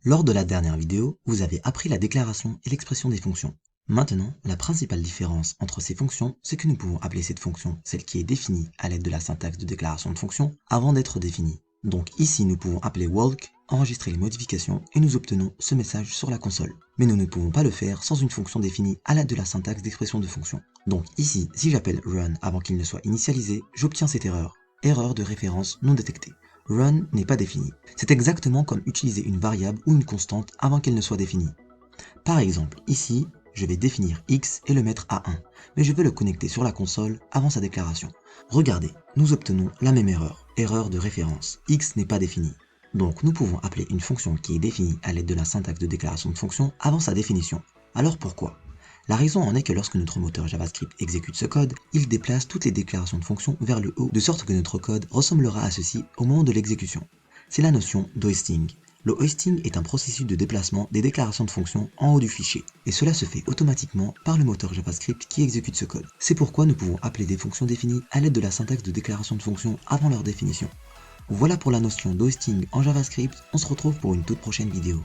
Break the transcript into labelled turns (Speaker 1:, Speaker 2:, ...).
Speaker 1: Lors de la dernière vidéo, vous avez appris la déclaration et l'expression des fonctions. Maintenant, la principale différence entre ces fonctions, c'est que nous pouvons appeler cette fonction celle qui est définie à l'aide de la syntaxe de déclaration de fonction avant d'être définie. Donc ici, nous pouvons appeler walk, enregistrer les modifications et nous obtenons ce message sur la console. Mais nous ne pouvons pas le faire sans une fonction définie à l'aide de la syntaxe d'expression de fonction. Donc ici, si j'appelle run avant qu'il ne soit initialisé, j'obtiens cette erreur. Erreur de référence non détectée. Run n'est pas défini. C'est exactement comme utiliser une variable ou une constante avant qu'elle ne soit définie. Par exemple, ici, je vais définir x et le mettre à 1, mais je veux le connecter sur la console avant sa déclaration. Regardez, nous obtenons la même erreur, erreur de référence, x n'est pas défini. Donc nous pouvons appeler une fonction qui est définie à l'aide de la syntaxe de déclaration de fonction avant sa définition. Alors pourquoi? La raison en est que lorsque notre moteur JavaScript exécute ce code, il déplace toutes les déclarations de fonction vers le haut, de sorte que notre code ressemblera à ceci au moment de l'exécution. C'est la notion d'hoisting. Le hoisting est un processus de déplacement des déclarations de fonction en haut du fichier, et cela se fait automatiquement par le moteur JavaScript qui exécute ce code. C'est pourquoi nous pouvons appeler des fonctions définies à l'aide de la syntaxe de déclaration de fonction avant leur définition. Voilà pour la notion d'hoisting en JavaScript, on se retrouve pour une toute prochaine vidéo.